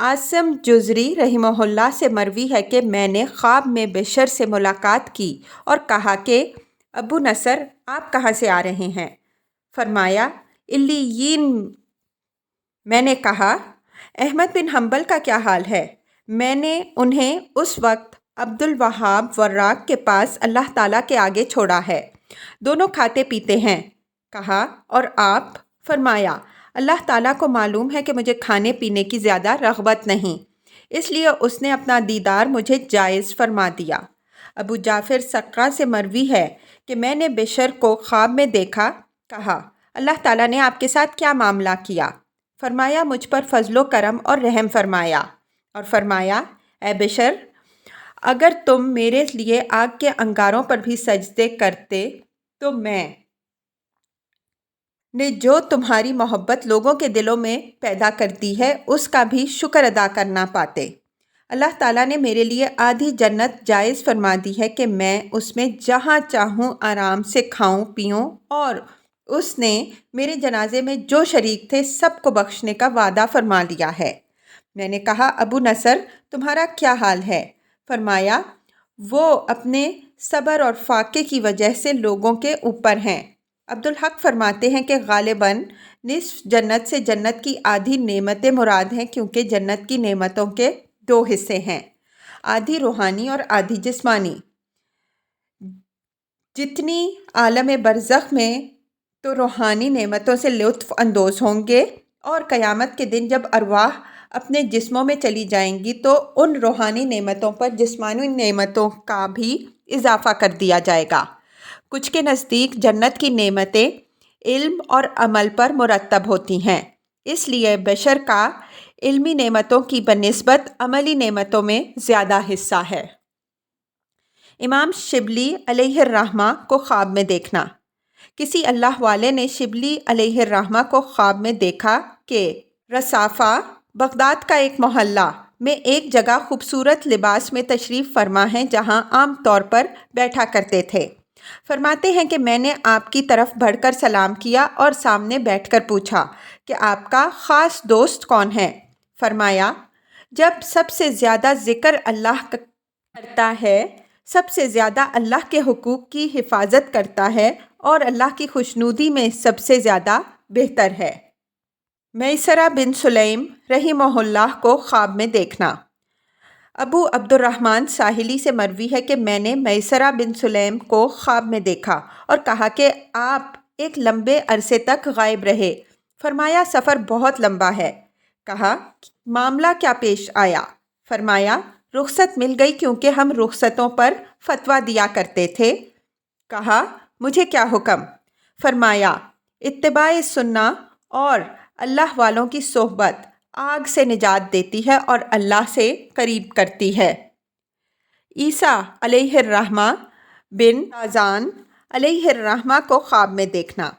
عاصم جزری رحمہ اللہ سے مروی ہے کہ میں نے خواب میں بشر سے ملاقات کی اور کہا کہ ابو نصر آپ کہاں سے آ رہے ہیں؟ فرمایا علیین۔ میں نے کہا احمد بن حنبل کا کیا حال ہے؟ میں نے انہیں اس وقت عبد الوہاب وراق کے پاس اللہ تعالیٰ کے آگے چھوڑا ہے، دونوں کھاتے پیتے ہیں۔ کہا اور آپ؟ فرمایا اللہ تعالیٰ کو معلوم ہے کہ مجھے کھانے پینے کی زیادہ رغبت نہیں، اس لیے اس نے اپنا دیدار مجھے جائز فرما دیا۔ ابو جعفر سقہ سے مروی ہے کہ میں نے بشر کو خواب میں دیکھا۔ کہا اللہ تعالیٰ نے آپ کے ساتھ کیا معاملہ کیا؟ فرمایا مجھ پر فضل و کرم اور رحم فرمایا، اور فرمایا اے بشر، اگر تم میرے لیے آگ کے انگاروں پر بھی سجدے کرتے تو میں نے جو تمہاری محبت لوگوں کے دلوں میں پیدا کرتی ہے اس کا بھی شکر ادا کرنا پاتے۔ اللہ تعالیٰ نے میرے لیے آدھی جنت جائز فرما دی ہے کہ میں اس میں جہاں چاہوں آرام سے کھاؤں پیوں، اور اس نے میرے جنازے میں جو شریک تھے سب کو بخشنے کا وعدہ فرما لیا ہے۔ میں نے کہا ابو نصر تمہارا کیا حال ہے؟ فرمایا وہ اپنے صبر اور فاقے کی وجہ سے لوگوں کے اوپر ہیں۔ عبدالحق فرماتے ہیں کہ غالباً نصف جنت سے جنت کی آدھی نعمتیں مراد ہیں، کیونکہ جنت کی نعمتوں کے دو حصے ہیں، آدھی روحانی اور آدھی جسمانی۔ جتنی عالم برزخ میں تو روحانی نعمتوں سے لطف اندوز ہوں گے، اور قیامت کے دن جب ارواح اپنے جسموں میں چلی جائیں گی تو ان روحانی نعمتوں پر جسمانی نعمتوں کا بھی اضافہ کر دیا جائے گا۔ کچھ کے نزدیک جنت کی نعمتیں علم اور عمل پر مرتب ہوتی ہیں، اس لیے بشر کا علمی نعمتوں کی بنسبت عملی نعمتوں میں زیادہ حصہ ہے۔ امام شبلی علیہ الرحمہ کو خواب میں دیکھنا۔ کسی اللہ والے نے شبلی علیہ الرحمہ کو خواب میں دیکھا کہ رصافہ، بغداد کا ایک محلہ میں ایک جگہ خوبصورت لباس میں تشریف فرما ہے جہاں عام طور پر بیٹھا کرتے تھے۔ فرماتے ہیں کہ میں نے آپ کی طرف بڑھ کر سلام کیا اور سامنے بیٹھ کر پوچھا کہ آپ کا خاص دوست کون ہے؟ فرمایا جب سب سے زیادہ ذکر اللہ کرتا ہے، سب سے زیادہ اللہ کے حقوق کی حفاظت کرتا ہے اور اللہ کی خوشنودی میں سب سے زیادہ بہتر ہے۔ میسرہ بن سلیم رحمہ اللہ کو خواب میں دیکھنا۔ ابو عبد الرحمن ساحلی سے مروی ہے کہ میں نے میسرہ بن سلیم کو خواب میں دیکھا اور کہا کہ آپ ایک لمبے عرصے تک غائب رہے۔ فرمایا سفر بہت لمبا ہے۔ کہا معاملہ کیا پیش آیا؟ فرمایا رخصت مل گئی کیونکہ ہم رخصتوں پر فتویٰ دیا کرتے تھے۔ کہا مجھے کیا حکم؟ فرمایا اتباع سنہ اور اللہ والوں کی صحبت آگ سے نجات دیتی ہے اور اللہ سے قریب کرتی ہے۔ عیسیٰ علیہ الرحمہ بن زازان علیہ الرحمہ کو خواب میں دیکھنا۔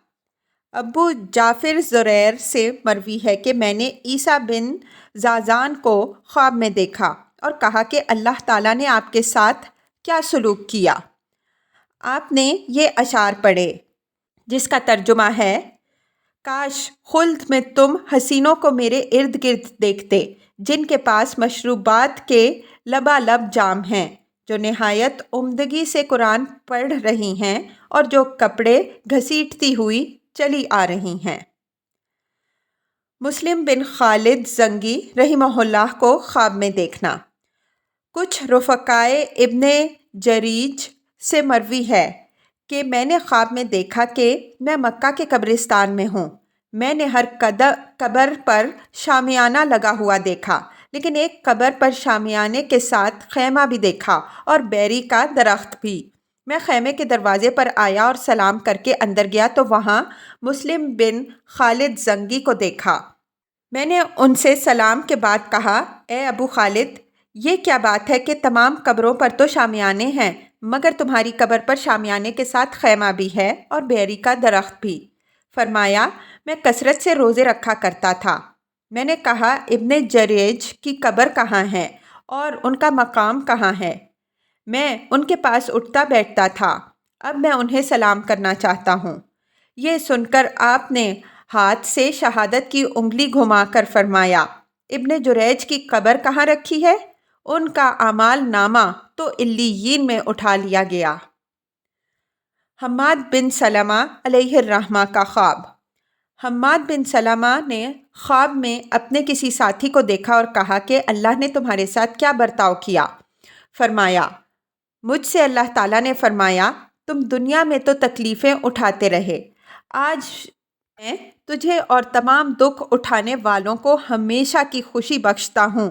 ابو جعفر زریر سے مروی ہے کہ میں نے عیسیٰ بن زازان کو خواب میں دیکھا اور کہا کہ اللہ تعالیٰ نے آپ کے ساتھ کیا سلوک کیا؟ آپ نے یہ اشعار پڑھے جس کا ترجمہ ہے کاش خلد میں تم حسینوں کو میرے ارد گرد دیکھتے جن کے پاس مشروبات کے لبالب جام ہیں، جو نہایت عمدگی سے قرآن پڑھ رہی ہیں اور جو کپڑے گھسیٹتی ہوئی چلی آ رہی ہیں۔ مسلم بن خالد زنگی رحمہ اللہ کو خواب میں دیکھنا۔ کچھ رفقائے ابن جریج سے مروی ہے کہ میں نے خواب میں دیکھا کہ میں مکہ کے قبرستان میں ہوں۔ میں نے ہر قبر پر شامیانہ لگا ہوا دیکھا، لیکن ایک قبر پر شامیانے کے ساتھ خیمہ بھی دیکھا اور بیری کا درخت بھی۔ میں خیمے کے دروازے پر آیا اور سلام کر کے اندر گیا تو وہاں مسلم بن خالد زنگی کو دیکھا۔ میں نے ان سے سلام کے بعد کہا اے ابو خالد، یہ کیا بات ہے کہ تمام قبروں پر تو شامیانے ہیں مگر تمہاری قبر پر شامیانے کے ساتھ خیمہ بھی ہے اور بیری کا درخت بھی؟ فرمایا میں کثرت سے روزے رکھا کرتا تھا۔ میں نے کہا ابن جریج کی قبر کہاں ہے اور ان کا مقام کہاں ہے؟ میں ان کے پاس اٹھتا بیٹھتا تھا، اب میں انہیں سلام کرنا چاہتا ہوں۔ یہ سن کر آپ نے ہاتھ سے شہادت کی انگلی گھما کر فرمایا ابن جریج کی قبر کہاں رکھی ہے؟ ان کا اعمال نامہ تو علیین میں اٹھا لیا گیا۔ حماد بن سلمہ علیہ الرحمہ کا خواب۔ حماد بن سلمہ نے خواب میں اپنے کسی ساتھی کو دیکھا اور کہا کہ اللہ نے تمہارے ساتھ کیا برتاؤ کیا؟ فرمایا، مجھ سے اللہ تعالیٰ نے فرمایا تم دنیا میں تو تکلیفیں اٹھاتے رہے، آج میں تجھے اور تمام دکھ اٹھانے والوں کو ہمیشہ کی خوشی بخشتا ہوں۔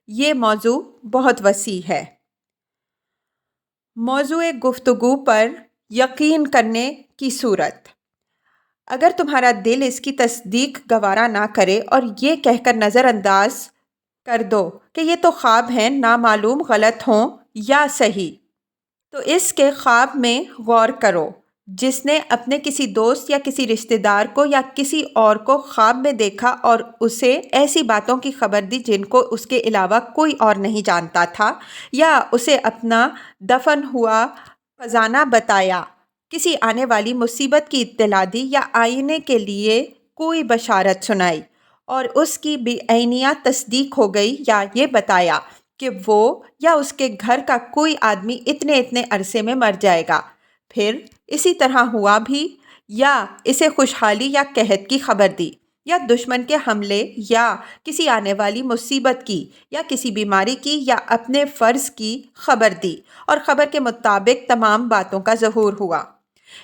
یہ موضوع بہت وسیع ہے۔ موضوع گفتگو پر یقین کرنے کی صورت۔ اگر تمہارا دل اس کی تصدیق گوارا نہ کرے اور یہ کہہ کر نظر انداز کر دو کہ یہ تو خواب ہیں، نامعلوم غلط ہوں یا صحیح، تو اس کے خواب میں غور کرو۔ جس نے اپنے کسی دوست یا کسی رشتہ دار کو یا کسی اور کو خواب میں دیکھا اور اسے ایسی باتوں کی خبر دی جن کو اس کے علاوہ کوئی اور نہیں جانتا تھا، یا اسے اپنا دفن ہوا خزانہ بتایا، کسی آنے والی مصیبت کی اطلاع دی، یا آئینے کے لیے کوئی بشارت سنائی اور اس کی بعینیہ تصدیق ہو گئی، یا یہ بتایا کہ وہ یا اس کے گھر کا کوئی آدمی اتنے عرصے میں مر جائے گا، پھر اسی طرح ہوا بھی، یا اسے خوشحالی یا قحط کی خبر دی، یا دشمن کے حملے یا کسی آنے والی مصیبت کی، یا کسی بیماری کی، یا اپنے فرض کی خبر دی، اور خبر کے مطابق تمام باتوں کا ظہور ہوا۔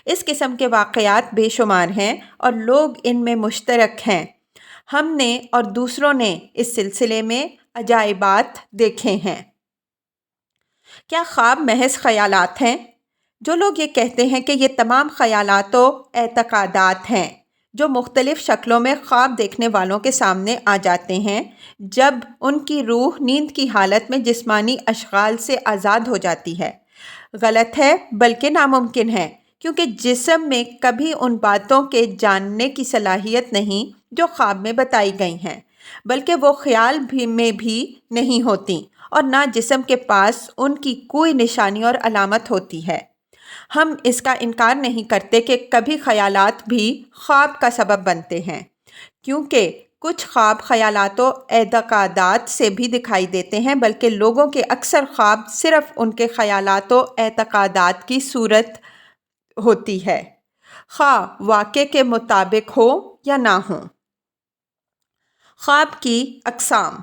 اس قسم کے واقعات بے شمار ہیں اور لوگ ان میں مشترک ہیں۔ ہم نے اور دوسروں نے اس سلسلے میں عجائبات دیکھے ہیں۔ کیا خواب محض خیالات ہیں؟ جو لوگ یہ کہتے ہیں کہ یہ تمام خیالات و اعتقادات ہیں جو مختلف شکلوں میں خواب دیکھنے والوں کے سامنے آ جاتے ہیں جب ان کی روح نیند کی حالت میں جسمانی اشغال سے آزاد ہو جاتی ہے، غلط ہے بلکہ ناممکن ہے، کیونکہ جسم میں کبھی ان باتوں کے جاننے کی صلاحیت نہیں جو خواب میں بتائی گئی ہیں، بلکہ وہ خیال میں بھی نہیں ہوتی، اور نہ جسم کے پاس ان کی کوئی نشانی اور علامت ہوتی ہے۔ ہم اس کا انکار نہیں کرتے کہ کبھی خیالات بھی خواب کا سبب بنتے ہیں، کیونکہ کچھ خواب خیالات و اعتقادات سے بھی دکھائی دیتے ہیں، بلکہ لوگوں کے اکثر خواب صرف ان کے خیالات و اعتقادات کی صورت ہوتی ہے، خواہ واقع کے مطابق ہو یا نہ ہو۔ خواب کی اقسام۔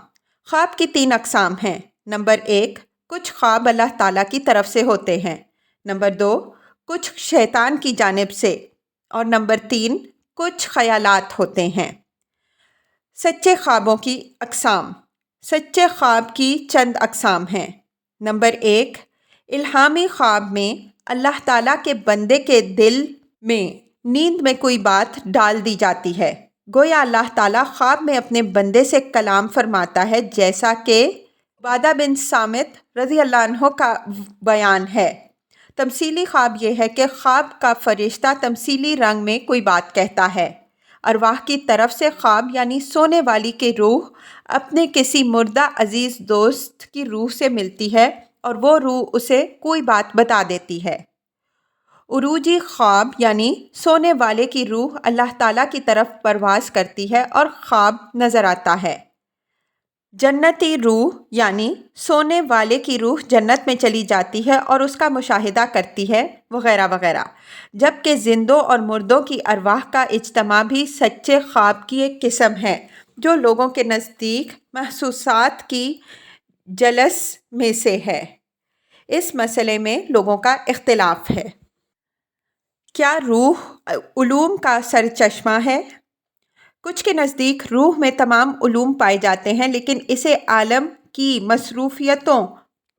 خواب کی 3 اقسام ہیں۔ نمبر 1، کچھ خواب اللہ تعالیٰ کی طرف سے ہوتے ہیں۔ نمبر 2، کچھ شیطان کی جانب سے۔ اور نمبر 3، کچھ خیالات ہوتے ہیں۔ سچے خوابوں کی اقسام۔ سچے خواب کی چند اقسام ہیں۔ نمبر 1، الہامی خواب میں اللہ تعالیٰ کے بندے کے دل میں نیند میں کوئی بات ڈال دی جاتی ہے، گویا اللہ تعالیٰ خواب میں اپنے بندے سے کلام فرماتا ہے، جیسا کہ عبادہ بن صامت رضی اللہ عنہ کا بیان ہے۔ تمثیلی خواب یہ ہے کہ خواب کا فرشتہ تمثیلی رنگ میں کوئی بات کہتا ہے۔ ارواح کی طرف سے خواب یعنی سونے والی کی روح اپنے کسی مردہ عزیز دوست کی روح سے ملتی ہے اور وہ روح اسے کوئی بات بتا دیتی ہے۔ عروجی خواب یعنی سونے والے کی روح اللہ تعالیٰ کی طرف پرواز کرتی ہے اور خواب نظر آتا ہے۔ جنتی روح یعنی سونے والے کی روح جنت میں چلی جاتی ہے اور اس کا مشاہدہ کرتی ہے، وغیرہ وغیرہ۔ جبکہ زندوں اور مردوں کی ارواح کا اجتماع بھی سچے خواب کی ایک قسم ہے جو لوگوں کے نزدیک محسوسات کی جلس میں سے ہے۔ اس مسئلے میں لوگوں کا اختلاف ہے۔ کیا روح علوم کا سرچشمہ ہے؟ کچھ کے نزدیک روح میں تمام علوم پائے جاتے ہیں، لیکن اسے عالم کی مصروفیتوں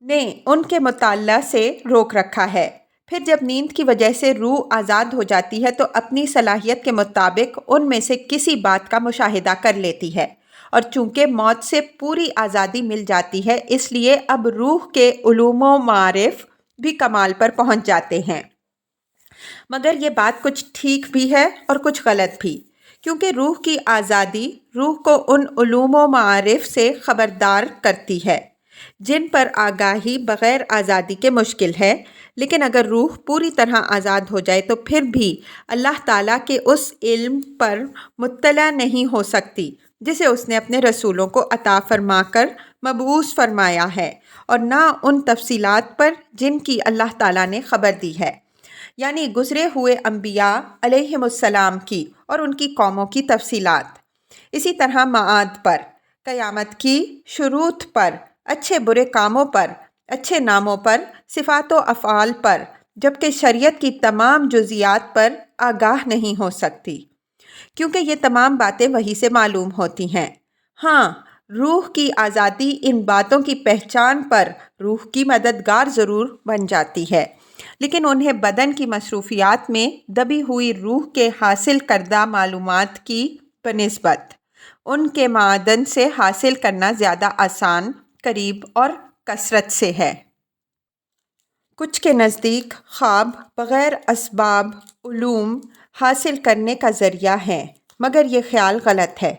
نے ان کے مطالعہ سے روک رکھا ہے۔ پھر جب نیند کی وجہ سے روح آزاد ہو جاتی ہے تو اپنی صلاحیت کے مطابق ان میں سے کسی بات کا مشاہدہ کر لیتی ہے، اور چونکہ موت سے پوری آزادی مل جاتی ہے اس لیے اب روح کے علوم و معارف بھی کمال پر پہنچ جاتے ہیں۔ مگر یہ بات کچھ ٹھیک بھی ہے اور کچھ غلط بھی، کیونکہ روح کی آزادی روح کو ان علوم و معارف سے خبردار کرتی ہے جن پر آگاہی بغیر آزادی کے مشکل ہے، لیکن اگر روح پوری طرح آزاد ہو جائے تو پھر بھی اللہ تعالیٰ کے اس علم پر مطلع نہیں ہو سکتی جسے اس نے اپنے رسولوں کو عطا فرما کر مبعوث فرمایا ہے، اور نہ ان تفصیلات پر جن کی اللہ تعالیٰ نے خبر دی ہے، یعنی گزرے ہوئے انبیاء علیہم السلام کی اور ان کی قوموں کی تفصیلات، اسی طرح معاد پر، قیامت کی شروط پر، اچھے برے کاموں پر، اچھے ناموں پر، صفات و افعال پر، جبکہ شریعت کی تمام جزیات پر آگاہ نہیں ہو سکتی، کیونکہ یہ تمام باتیں وحی سے معلوم ہوتی ہیں۔ ہاں، روح کی آزادی ان باتوں کی پہچان پر روح کی مددگار ضرور بن جاتی ہے، لیکن انہیں بدن کی مصروفیات میں دبی ہوئی روح کے حاصل کردہ معلومات کی بنسبت ان کے معدن سے حاصل کرنا زیادہ آسان، قریب اور کثرت سے ہے۔ کچھ کے نزدیک خواب بغیر اسباب علوم حاصل کرنے کا ذریعہ ہے، مگر یہ خیال غلط ہے۔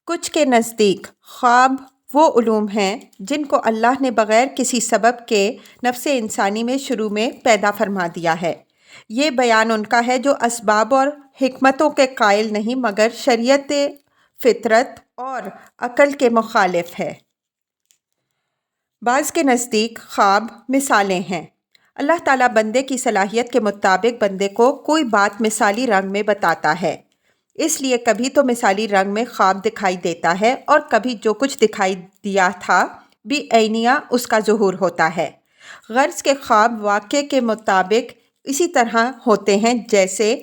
کچھ کے نزدیک خواب وہ علوم ہیں جن کو اللہ نے بغیر کسی سبب کے نفس انسانی میں شروع میں پیدا فرما دیا ہے۔ یہ بیان ان کا ہے جو اسباب اور حکمتوں کے قائل نہیں، مگر شریعت، فطرت اور عقل کے مخالف ہے۔ بعض کے نزدیک خواب مثالیں ہیں۔ اللہ تعالیٰ بندے کی صلاحیت کے مطابق بندے کو کوئی بات مثالی رنگ میں بتاتا ہے، اس لیے کبھی تو مثالی رنگ میں خواب دکھائی دیتا ہے اور کبھی جو کچھ دکھائی دیا تھا بھی عینیہ اس کا ظہور ہوتا ہے۔ غرض کے خواب واقعے کے مطابق اسی طرح ہوتے ہیں جیسے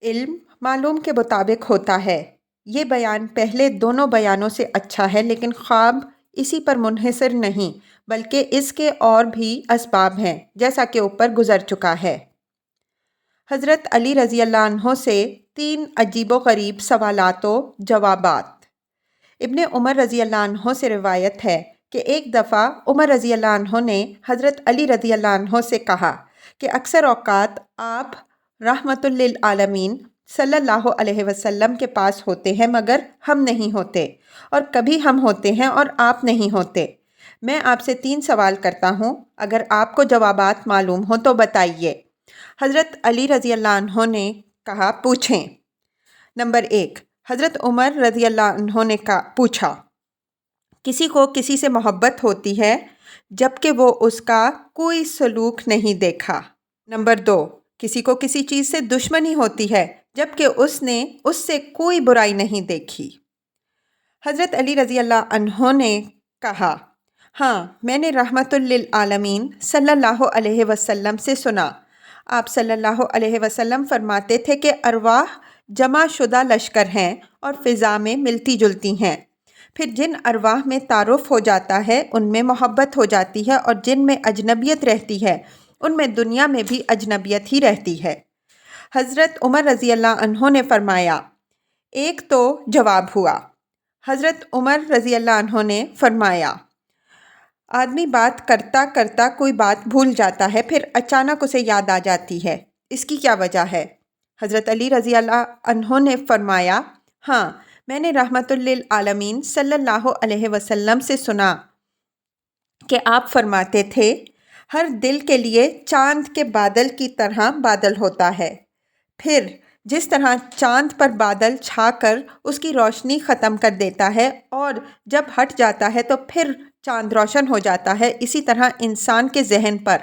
علم معلوم کے مطابق ہوتا ہے۔ یہ بیان پہلے دونوں بیانوں سے اچھا ہے، لیکن خواب اسی پر منحصر نہیں بلکہ اس کے اور بھی اسباب ہیں، جیسا کہ اوپر گزر چکا ہے۔ حضرت علی رضی اللہ عنہ سے 3 عجیب و غریب سوالات و جوابات۔ ابن عمر رضی اللہ عنہ سے روایت ہے کہ ایک دفعہ عمر رضی اللہ عنہ نے حضرت علی رضی اللہ عنہ سے کہا کہ اکثر اوقات آپ رحمت للعالمین صلی اللہ علیہ وسلم کے پاس ہوتے ہیں مگر ہم نہیں ہوتے، اور کبھی ہم ہوتے ہیں اور آپ نہیں ہوتے۔ میں آپ سے 3 سوال کرتا ہوں، اگر آپ کو جوابات معلوم ہو تو بتائیے۔ حضرت علی رضی اللہ عنہ نے کہا پوچھیں۔ نمبر 1، حضرت عمر رضی اللہ عنہ نے پوچھا، کسی کو کسی سے محبت ہوتی ہے جبکہ وہ اس کا کوئی سلوک نہیں دیکھا۔ نمبر 2، کسی کو کسی چیز سے دشمنی ہوتی ہے جبکہ اس نے اس سے کوئی برائی نہیں دیکھی۔ حضرت علی رضی اللہ عنہ نے کہا، ہاں، میں نے رحمت للعالمین صلی اللہ علیہ وسلم سے سنا۔ آپ صلی اللہ علیہ وسلم فرماتے تھے کہ ارواح جمع شدہ لشکر ہیں اور فضا میں ملتی جلتی ہیں، پھر جن ارواح میں تعارف ہو جاتا ہے ان میں محبت ہو جاتی ہے، اور جن میں اجنبیت رہتی ہے ان میں دنیا میں بھی اجنبیت ہی رہتی ہے۔ حضرت عمر رضی اللہ عنہ نے فرمایا، ایک تو جواب ہوا۔ حضرت عمر رضی اللہ عنہ نے فرمایا، آدمی بات کرتا کرتا کوئی بات بھول جاتا ہے، پھر اچانک اسے یاد آ جاتی ہے، اس کی کیا وجہ ہے؟ حضرت علی رضی اللہ عنہ نے فرمایا، ہاں، میں نے رحمت للعالمین صلی اللہ علیہ وسلم سے سنا کہ آپ فرماتے تھے، ہر دل کے لیے چاند کے بادل کی طرح بادل ہوتا ہے، پھر جس طرح چاند پر بادل چھا کر اس کی روشنی ختم کر دیتا ہے اور جب ہٹ جاتا ہے تو پھر چاند روشن ہو جاتا ہے، اسی طرح انسان کے ذہن پر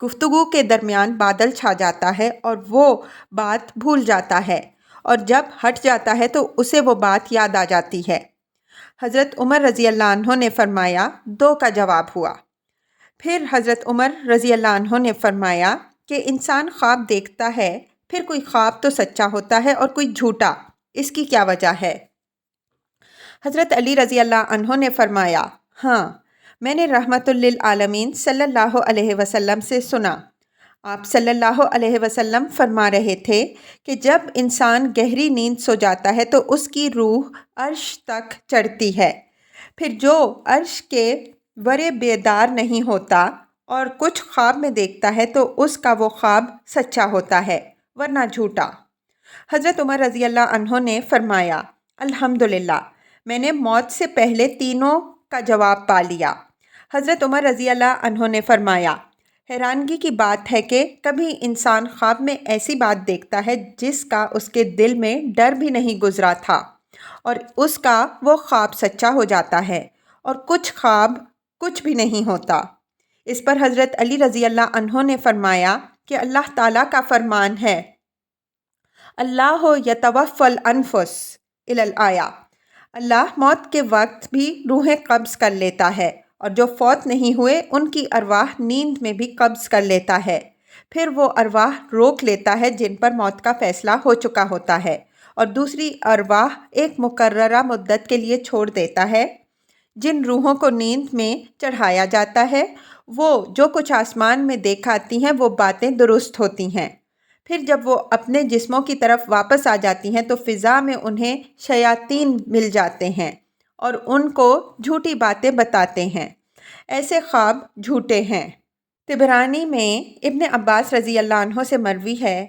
گفتگو کے درمیان بادل چھا جاتا ہے اور وہ بات بھول جاتا ہے، اور جب ہٹ جاتا ہے تو اسے وہ بات یاد آ جاتی ہے۔ حضرت عمر رضی اللہ عنہ نے فرمایا، 2 کا جواب ہوا۔ پھر حضرت عمر رضی اللہ عنہ نے فرمایا کہ انسان خواب دیکھتا ہے، پھر کوئی خواب تو سچا ہوتا ہے اور کوئی جھوٹا، اس کی کیا وجہ ہے؟ حضرت علی رضی اللہ عنہ نے فرمایا، ہاں، میں نے رحمت للعالمین صلی اللہ علیہ وسلم سے سنا۔ آپ صلی اللہ علیہ وسلم فرما رہے تھے کہ جب انسان گہری نیند سو جاتا ہے تو اس کی روح عرش تک چڑھتی ہے، پھر جو عرش کے ورے بیدار نہیں ہوتا اور کچھ خواب میں دیکھتا ہے تو اس کا وہ خواب سچا ہوتا ہے ورنہ جھوٹا۔ حضرت عمر رضی اللہ عنہ نے فرمایا، الحمدللہ، میں نے موت سے پہلے تینوں کا جواب پا لیا۔ حضرت عمر رضی اللہ عنہ نے فرمایا، حیرانگی کی بات ہے کہ کبھی انسان خواب میں ایسی بات دیکھتا ہے جس کا اس کے دل میں ڈر بھی نہیں گزرا تھا، اور اس کا وہ خواب سچا ہو جاتا ہے، اور کچھ خواب کچھ بھی نہیں ہوتا۔ اس پر حضرت علی رضی اللہ عنہ نے فرمایا کہ اللہ تعالیٰ کا فرمان ہے، اللہ یتوفی الانفس الی الآیہ، اللہ موت کے وقت بھی روحیں قبض کر لیتا ہے، اور جو فوت نہیں ہوئے ان کی ارواح نیند میں بھی قبض کر لیتا ہے، پھر وہ ارواح روک لیتا ہے جن پر موت کا فیصلہ ہو چکا ہوتا ہے، اور دوسری ارواح ایک مقررہ مدت کے لیے چھوڑ دیتا ہے۔ جن روحوں کو نیند میں چڑھایا جاتا ہے وہ جو کچھ آسمان میں دیکھاتی ہیں وہ باتیں درست ہوتی ہیں، پھر جب وہ اپنے جسموں کی طرف واپس آ جاتی ہیں تو فضا میں انہیں شیاطین مل جاتے ہیں اور ان کو جھوٹی باتیں بتاتے ہیں۔ ایسے خواب جھوٹے ہیں۔ طبرانی میں ابن عباس رضی اللہ عنہ سے مروی ہے،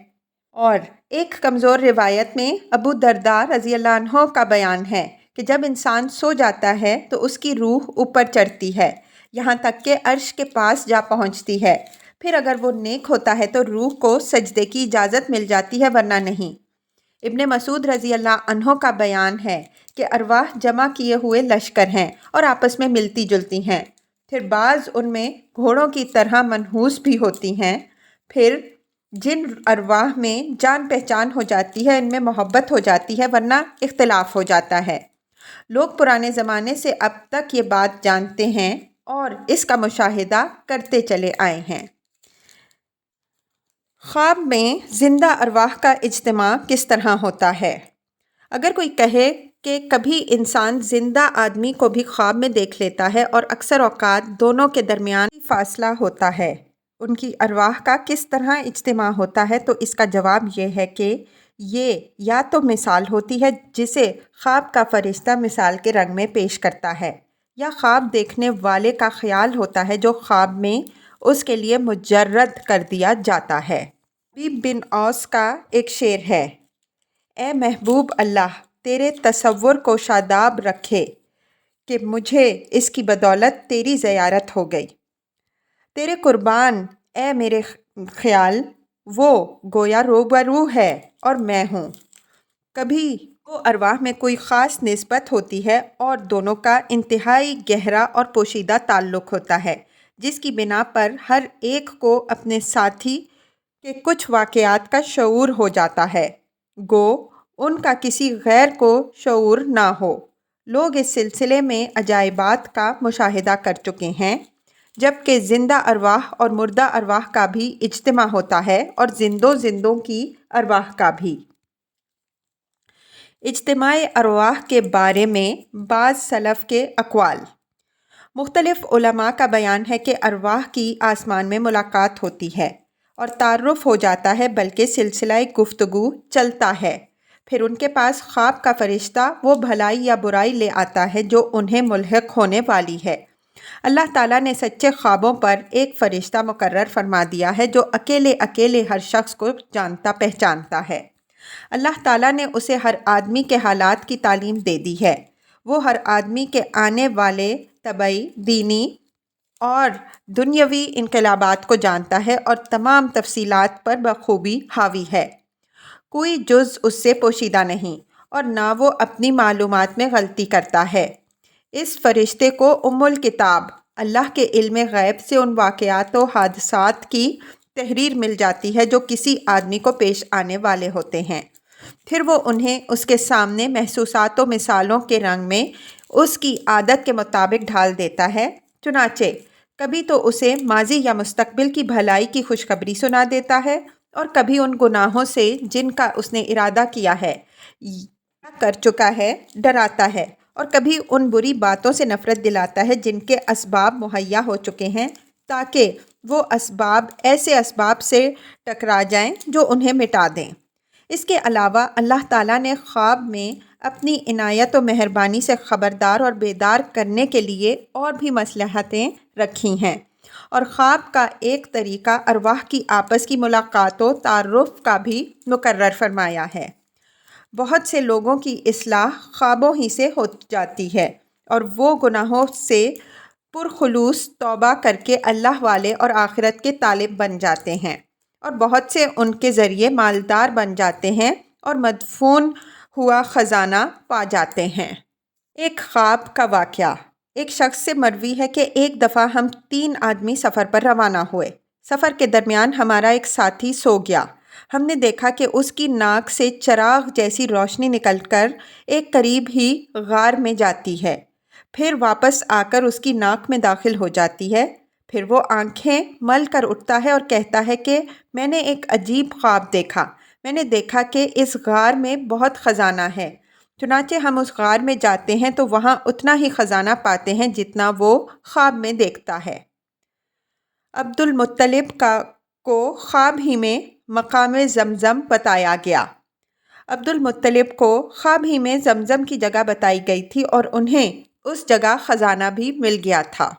اور ایک کمزور روایت میں ابو درداء رضی اللہ عنہ کا بیان ہے کہ جب انسان سو جاتا ہے تو اس کی روح اوپر چڑھتی ہے یہاں تک کہ عرش کے پاس جا پہنچتی ہے، پھر اگر وہ نیک ہوتا ہے تو روح کو سجدے کی اجازت مل جاتی ہے ورنہ نہیں۔ ابن مسعود رضی اللہ عنہ کا بیان ہے کہ ارواح جمع کیے ہوئے لشکر ہیں اور آپس میں ملتی جلتی ہیں، پھر بعض ان میں گھوڑوں کی طرح منحوس بھی ہوتی ہیں، پھر جن ارواح میں جان پہچان ہو جاتی ہے ان میں محبت ہو جاتی ہے ورنہ اختلاف ہو جاتا ہے۔ لوگ پرانے زمانے سے اب تک یہ بات جانتے ہیں اور اس کا مشاہدہ کرتے چلے آئے ہیں۔ خواب میں زندہ ارواح کا اجتماع کس طرح ہوتا ہے؟ اگر کوئی کہے کہ کبھی انسان زندہ آدمی کو بھی خواب میں دیکھ لیتا ہے اور اکثر اوقات دونوں کے درمیان فاصلہ ہوتا ہے، ان کی ارواح کا کس طرح اجتماع ہوتا ہے، تو اس کا جواب یہ ہے کہ یہ یا تو مثال ہوتی ہے جسے خواب کا فرشتہ مثال کے رنگ میں پیش کرتا ہے، یا خواب دیکھنے والے کا خیال ہوتا ہے جو خواب میں اس کے لیے مجرد کر دیا جاتا ہے۔ حبیب بن اوس کا ایک شعر ہے، اے محبوب اللہ تیرے تصور کو شاداب رکھے کہ مجھے اس کی بدولت تیری زیارت ہو گئی۔ تیرے قربان اے میرے خیال، وہ گویا روبرو ہے اور میں ہوں۔ کبھی دو ارواح میں کوئی خاص نسبت ہوتی ہے اور دونوں کا انتہائی گہرا اور پوشیدہ تعلق ہوتا ہے، جس کی بنا پر ہر ایک کو اپنے ساتھی کے کچھ واقعات کا شعور ہو جاتا ہے، گو ان کا کسی غیر کو شعور نہ ہو۔ لوگ اس سلسلے میں عجائبات کا مشاہدہ کر چکے ہیں، جبکہ زندہ ارواح اور مردہ ارواح کا بھی اجتماع ہوتا ہے اور زندوں کی ارواح کا بھی۔ اجتماع ارواح کے بارے میں بعض سلف کے اقوال۔ مختلف علماء کا بیان ہے کہ ارواح کی آسمان میں ملاقات ہوتی ہے اور تعارف ہو جاتا ہے، بلکہ سلسلہ گفتگو چلتا ہے، پھر ان کے پاس خواب کا فرشتہ وہ بھلائی یا برائی لے آتا ہے جو انہیں ملحق ہونے والی ہے۔ اللہ تعالیٰ نے سچے خوابوں پر ایک فرشتہ مقرر فرما دیا ہے جو اکیلے ہر شخص کو جانتا پہچانتا ہے۔ اللہ تعالیٰ نے اسے ہر آدمی کے حالات کی تعلیم دے دی ہے، وہ ہر آدمی کے آنے والے طبعی، دینی اور دنیاوی انقلابات کو جانتا ہے اور تمام تفصیلات پر بخوبی حاوی ہے۔ کوئی جز اس سے پوشیدہ نہیں اور نہ وہ اپنی معلومات میں غلطی کرتا ہے۔ اس فرشتے کو ام الکتاب، اللہ کے علم غیب سے ان واقعات و حادثات کی تحریر مل جاتی ہے جو کسی آدمی کو پیش آنے والے ہوتے ہیں، پھر وہ انہیں اس کے سامنے محسوسات و مثالوں کے رنگ میں اس کی عادت کے مطابق ڈھال دیتا ہے۔ چنانچہ کبھی تو اسے ماضی یا مستقبل کی بھلائی کی خوشخبری سنا دیتا ہے اور کبھی ان گناہوں سے جن کا اس نے ارادہ کیا ہے یا کر چکا ہے ڈراتا ہے، اور کبھی ان بری باتوں سے نفرت دلاتا ہے جن کے اسباب مہیا ہو چکے ہیں، تاکہ وہ اسباب ایسے اسباب سے ٹکرا جائیں جو انہیں مٹا دیں۔ اس کے علاوہ اللہ تعالیٰ نے خواب میں اپنی عنایت و مہربانی سے خبردار اور بیدار کرنے کے لیے اور بھی مصلحتیں رکھی ہیں، اور خواب کا ایک طریقہ ارواح کی آپس کی ملاقات و تعارف کا بھی مقرر فرمایا ہے۔ بہت سے لوگوں کی اصلاح خوابوں ہی سے ہو جاتی ہے اور وہ گناہوں سے پرخلوص توبہ کر کے اللہ والے اور آخرت کے طالب بن جاتے ہیں، اور بہت سے ان کے ذریعے مالدار بن جاتے ہیں اور مدفون ہوا خزانہ پا جاتے ہیں۔ ایک خواب کا واقعہ۔ ایک شخص سے مروی ہے کہ ایک دفعہ ہم 3 آدمی سفر پر روانہ ہوئے۔ سفر کے درمیان ہمارا ایک ساتھی سو گیا۔ ہم نے دیکھا کہ اس کی ناک سے چراغ جیسی روشنی نکل کر ایک قریب ہی غار میں جاتی ہے، پھر واپس آ کر اس کی ناک میں داخل ہو جاتی ہے۔ پھر وہ آنکھیں مل کر اٹھتا ہے اور کہتا ہے کہ میں نے ایک عجیب خواب دیکھا۔ میں نے دیکھا کہ اس غار میں بہت خزانہ ہے۔ چنانچہ ہم اس غار میں جاتے ہیں تو وہاں اتنا ہی خزانہ پاتے ہیں جتنا وہ خواب میں دیکھتا ہے۔ عبد المطلب کو خواب ہی میں مقام زمزم بتایا گیا۔ عبد المطلب کو خواب ہی میں زمزم کی جگہ بتائی گئی تھی اور انہیں اس جگہ خزانہ بھی مل گیا تھا۔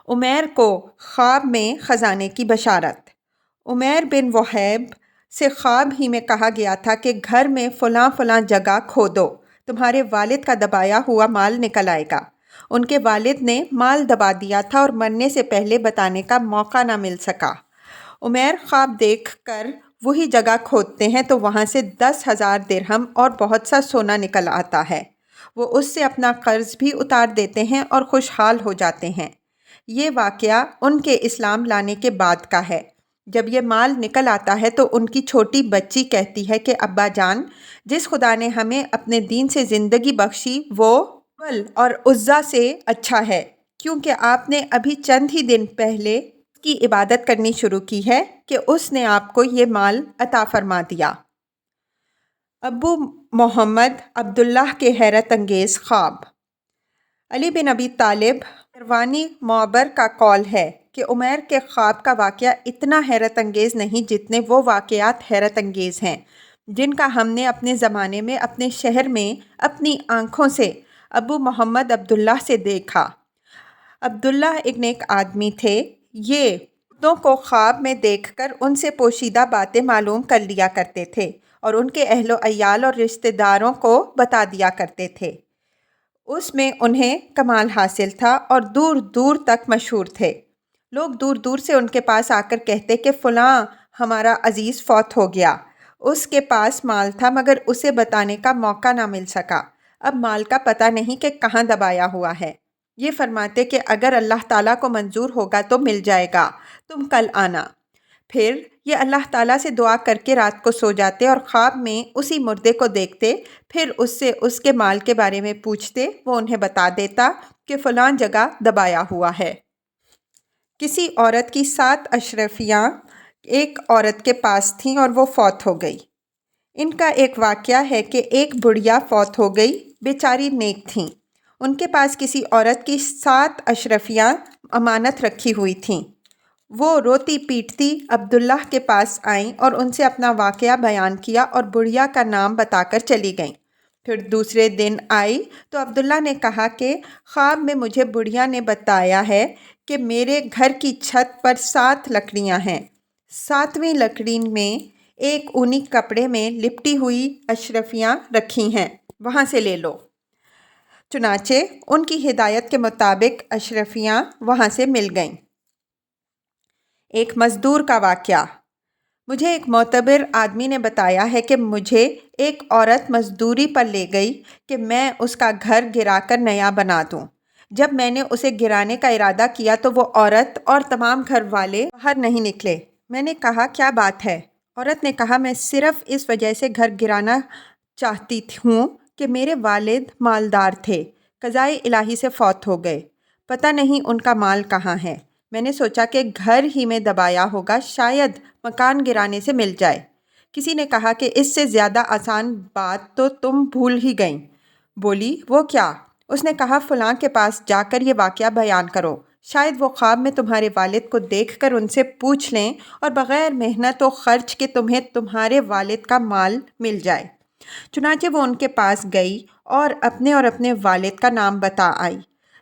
عمیر کو خواب میں خزانے کی بشارت۔ عمیر بن وہیب سے خواب ہی میں کہا گیا تھا کہ گھر میں فلاں فلاں جگہ کھودو، تمہارے والد کا دبایا ہوا مال نکل آئے گا۔ ان کے والد نے مال دبا دیا تھا اور مرنے سے پہلے بتانے کا موقع نہ مل سکا۔ عمیر خواب دیکھ کر وہی جگہ کھودتے ہیں تو وہاں سے 10,000 درہم اور بہت سا سونا نکل آتا ہے۔ وہ اس سے اپنا قرض بھی اتار دیتے ہیں اور خوشحال ہو جاتے ہیں۔ یہ واقعہ ان کے اسلام لانے کے بعد کا ہے۔ جب یہ مال نکل آتا ہے تو ان کی چھوٹی بچی کہتی ہے کہ ابا جان، جس خدا نے ہمیں اپنے دین سے زندگی بخشی وہ حبل اور عزیٰ سے اچھا ہے، کیونکہ آپ نے ابھی چند ہی دن پہلے اس کی عبادت کرنی شروع کی ہے کہ اس نے آپ کو یہ مال عطا فرما دیا۔ ابو محمد عبداللہ کے حیرت انگیز خواب۔ علی بن ابی طالب روانی معبر کا قول ہے کہ عمیر کے خواب کا واقعہ اتنا حیرت انگیز نہیں جتنے وہ واقعات حیرت انگیز ہیں جن کا ہم نے اپنے زمانے میں اپنے شہر میں اپنی آنکھوں سے ابو محمد عبداللہ سے دیکھا۔ عبداللہ ایک نیک آدمی تھے۔ یہ خودوں کو خواب میں دیکھ کر ان سے پوشیدہ باتیں معلوم کر لیا کرتے تھے اور ان کے اہل و عیال اور رشتہ داروں کو بتا دیا کرتے تھے۔ اس میں انہیں کمال حاصل تھا اور دور دور تک مشہور تھے۔ لوگ دور دور سے ان کے پاس آ کر کہتے کہ فلاں ہمارا عزیز فوت ہو گیا۔ اس کے پاس مال تھا مگر اسے بتانے کا موقع نہ مل سکا۔ اب مال کا پتہ نہیں کہ کہاں دبایا ہوا ہے۔ یہ فرماتے کہ اگر اللہ تعالیٰ کو منظور ہوگا تو مل جائے گا، تم کل آنا۔ پھر یہ اللہ تعالیٰ سے دعا کر کے رات کو سو جاتے اور خواب میں اسی مردے کو دیکھتے، پھر اس سے اس کے مال کے بارے میں پوچھتے، وہ انہیں بتا دیتا کہ فلاں جگہ دبایا ہوا ہے۔ کسی عورت کی 7 اشرفیاں ایک عورت کے پاس تھیں اور وہ فوت ہو گئی۔ ان کا ایک واقعہ ہے کہ ایک بڑھیا فوت ہو گئی، بیچاری نیک تھیں۔ ان کے پاس کسی عورت کی 7 اشرفیاں امانت رکھی ہوئی تھیں۔ وہ روتی پیٹتی عبداللہ کے پاس آئیں اور ان سے اپنا واقعہ بیان کیا اور بڑھیا کا نام بتا کر چلی گئیں۔ پھر دوسرے دن آئی تو عبداللہ نے کہا کہ خواب میں مجھے بڑھیا نے بتایا ہے کہ میرے گھر کی چھت پر 7 لکڑیاں ہیں، 7ویں لکڑی میں ایک اونی کپڑے میں لپٹی ہوئی اشرفیاں رکھی ہیں، وہاں سے لے لو۔ چنانچہ ان کی ہدایت کے مطابق اشرفیاں وہاں سے مل گئیں۔ ایک مزدور کا واقعہ۔ مجھے ایک معتبر آدمی نے بتایا ہے کہ مجھے ایک عورت مزدوری پر لے گئی کہ میں اس کا گھر گرا کر نیا بنا دوں۔ جب میں نے اسے گرانے کا ارادہ کیا تو وہ عورت اور تمام گھر والے باہر نہیں نکلے۔ میں نے کہا کیا بات ہے؟ عورت نے کہا میں صرف اس وجہ سے گھر گرانا چاہتی ہوں کہ میرے والد مالدار تھے، قضائے الہی سے فوت ہو گئے، پتہ نہیں ان کا مال کہاں ہے۔ میں نے سوچا کہ گھر ہی میں دبایا ہوگا، شاید مکان گرانے سے مل جائے۔ کسی نے کہا کہ اس سے زیادہ آسان بات تو تم بھول ہی گئیں۔ بولی وہ کیا؟ اس نے کہا فلاں کے پاس جا کر یہ واقعہ بیان کرو، شاید وہ خواب میں تمہارے والد کو دیکھ کر ان سے پوچھ لیں اور بغیر محنت و خرچ کے تمہیں تمہارے والد کا مال مل جائے۔ چنانچہ وہ ان کے پاس گئی اور اپنے والد کا نام بتا آئی۔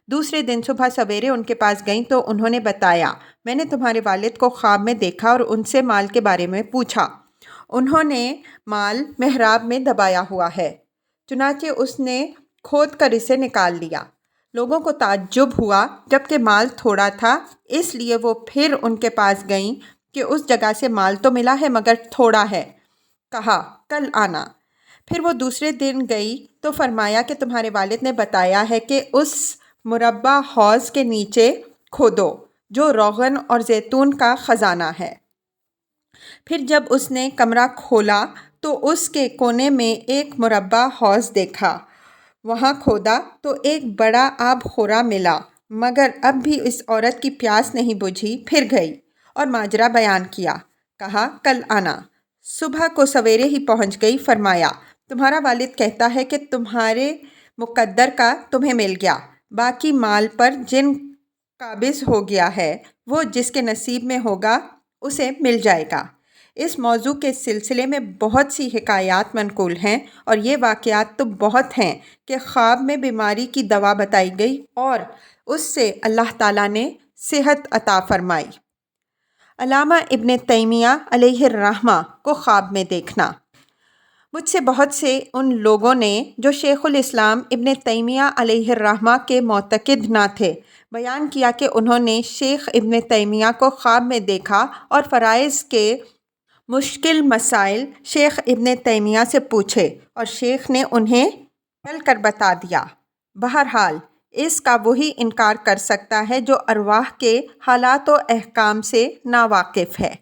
دوسرے دن صبح سویرے ان کے پاس گئیں تو انہوں نے بتایا میں نے تمہارے والد کو خواب میں دیکھا اور ان سے مال کے بارے میں پوچھا۔ انہوں نے مال محراب میں دبایا ہوا ہے۔ چنانچہ اس نے کھود کر اسے نکال لیا۔ لوگوں کو تعجب ہوا جبکہ مال تھوڑا تھا، اس لیے وہ پھر ان کے پاس گئیں کہ اس جگہ سے مال تو ملا ہے مگر تھوڑا ہے، کہا کل آنا۔ پھر وہ دوسرے دن گئی تو فرمایا کہ تمہارے والد نے بتایا ہے کہ اس مربع حوض کے نیچے کھودو جو روغن اور زیتون کا خزانہ ہے۔ پھر جب اس نے کمرہ کھولا تو اس کے کونے میں ایک مربع حوض دیکھا۔ وہاں کھودا تو ایک بڑا آب خورا ملا، مگر اب بھی اس عورت کی پیاس نہیں بجھی۔ پھر گئی اور ماجرا بیان کیا، کہا کل آنا۔ صبح کو سویرے ہی پہنچ گئی۔ فرمایا تمہارا والد کہتا ہے کہ تمہارے مقدر کا تمہیں مل گیا، باقی مال پر جن قابض ہو گیا ہے وہ جس کے نصیب میں ہوگا اسے مل جائے گا۔ اس موضوع کے سلسلے میں بہت سی حکایات منقول ہیں، اور یہ واقعات تو بہت ہیں کہ خواب میں بیماری کی دوا بتائی گئی اور اس سے اللہ تعالیٰ نے صحت عطا فرمائی۔ علامہ ابن تیمیہ علیہ الرحمہ کو خواب میں دیکھنا۔ مجھ سے بہت سے ان لوگوں نے جو شیخ الاسلام ابن تیمیہ علیہ الرحمہ کے معتقد نہ تھے بیان کیا کہ انہوں نے شیخ ابن تیمیہ کو خواب میں دیکھا اور فرائض کے مشکل مسائل شیخ ابن تیمیہ سے پوچھے اور شیخ نے انہیں حل کر بتا دیا۔ بہرحال اس کا وہی انکار کر سکتا ہے جو ارواح کے حالات و احکام سے ناواقف ہے۔